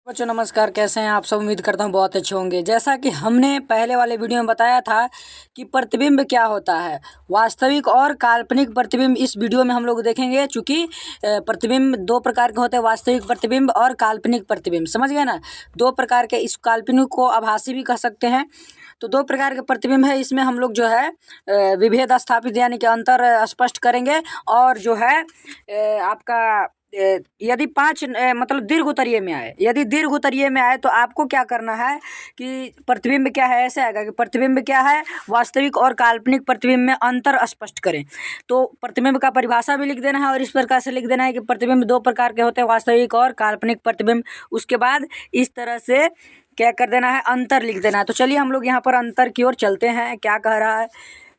बच्चों नमस्कार, कैसे हैं आप सब। उम्मीद करता हूँ बहुत अच्छे होंगे। जैसा कि हमने पहले वाले वीडियो में बताया था कि प्रतिबिंब क्या होता है, वास्तविक और काल्पनिक प्रतिबिंब इस वीडियो में हम लोग देखेंगे। चूँकि प्रतिबिंब दो प्रकार के होते हैं, वास्तविक प्रतिबिंब और काल्पनिक प्रतिबिंब। समझ गए ना, दो प्रकार के। इस काल्पनिक को आभासी भी कह सकते हैं। तो दो प्रकार के प्रतिबिंब है। इसमें हम लोग जो है विभेद स्थापित यानी कि अंतर स्पष्ट करेंगे। और जो है आपका यदि पाँच मतलब दीर्घ उत्तरीय में आए, यदि दीर्घ उत्तरीय में आए तो आपको क्या करना है कि प्रतिबिंब क्या है, ऐसे आएगा कि प्रतिबिंब क्या है, वास्तविक और काल्पनिक प्रतिबिंब में अंतर स्पष्ट करें। तो प्रतिबिंब का परिभाषा भी लिख देना है और इस प्रकार से लिख देना है कि प्रतिबिंब दो प्रकार के होते हैं, वास्तविक और काल्पनिक प्रतिबिंब। उसके बाद इस तरह से क्या कर देना है, अंतर लिख देना है। तो चलिए हम लोग यहाँ पर अंतर की ओर चलते हैं। क्या कह रहा है,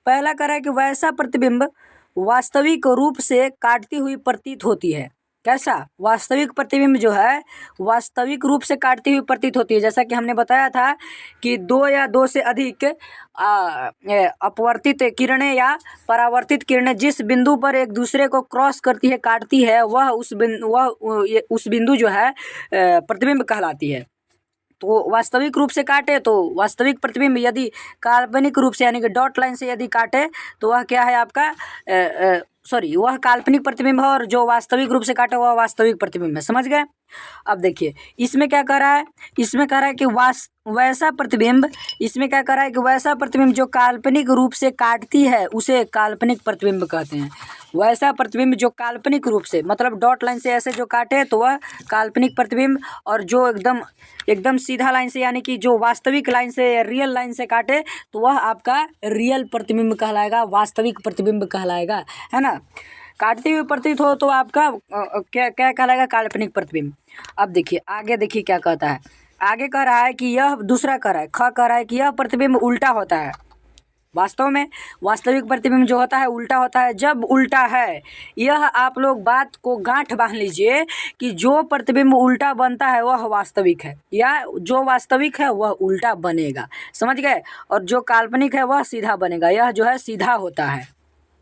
पहला कह रहा है कि वैसा प्रतिबिंब वास्तविक रूप से काटती हुई प्रतीत होती है। कैसा, वास्तविक प्रतिबिंब जो है वास्तविक रूप से काटती हुई प्रतीत होती है। जैसा कि हमने बताया था कि दो या दो से अधिक अपवर्तित किरणें या परावर्तित किरणें जिस बिंदु पर एक दूसरे को क्रॉस करती है, काटती है, वह उस बिंदु जो है प्रतिबिंब कहलाती है। तो वास्तविक रूप से काटे तो वास्तविक प्रतिबिंब, यदि काल्पनिक रूप से यानी कि डॉट लाइन से यदि काटे तो वह क्या है आपका वह काल्पनिक प्रतिबिंब है, और जो वास्तविक रूप से काटे वह वास्तविक प्रतिबिंब है। समझ गए। अब देखिए इसमें क्या कर रहा है, इसमें कह रहा है कि वैसा प्रतिबिंब, इसमें क्या कर रहा है कि वैसा प्रतिबिंब जो काल्पनिक रूप से काटती है उसे काल्पनिक प्रतिबिंब कहते हैं। वैसा प्रतिबिंब जो काल्पनिक रूप से मतलब डॉट लाइन से ऐसे जो काटे तो वह काल्पनिक प्रतिबिंब, और जो एकदम सीधा लाइन से यानी कि जो वास्तविक लाइन से, रियल लाइन से काटे तो वह आपका रियल प्रतिबिंब कहलाएगा, वास्तविक प्रतिबिंब कहलाएगा, है ना। काटती हुई प्रतीत हो तो आपका क्या क्या कहलाएगा, काल्पनिक प्रतिबिंब। अब देखिए आगे, देखिए क्या कहता है। आगे कह रहा है कि यह दूसरा कह रहा है, ख कह रहा है कि यह प्रतिबिंब उल्टा होता है। वास्तव में वास्तविक प्रतिबिंब जो होता है उल्टा होता है। जब उल्टा है, यह आप लोग बात को गांठ बांध लीजिए कि जो प्रतिबिंब उल्टा बनता है वह वास्तविक है, या जो वास्तविक है वह उल्टा बनेगा। समझ गए। और जो काल्पनिक है वह सीधा बनेगा। यह जो है सीधा होता है।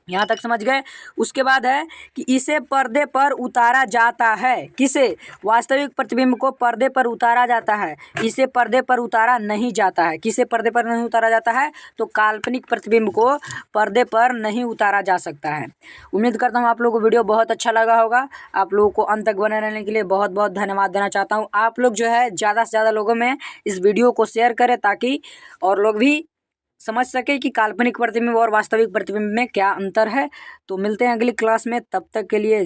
यहाँ तक समझ गए। उसके बाद है कि इसे पर्दे पर उतारा जाता है। किसे, वास्तविक प्रतिबिंब को पर्दे पर उतारा जाता है, इसे पर्दे पर उतारा नहीं जाता है। किसे पर्दे पर नहीं उतारा जाता है, तो काल्पनिक प्रतिबिंब को पर्दे पर नहीं उतारा जा सकता है। उम्मीद करता हूँ आप लोगों को वीडियो बहुत अच्छा लगा होगा। आप लोगों को अंत तक बने रहने के लिए बहुत बहुत धन्यवाद देना चाहता हूँ। आप लोग जो है ज़्यादा से ज़्यादा लोगों में इस वीडियो को शेयर करें ताकि और लोग भी समझ सके कि काल्पनिक प्रतिबिंब और वास्तविक प्रतिबिंब में क्या अंतर है। तो मिलते हैं अगली क्लास में, तब तक के लिए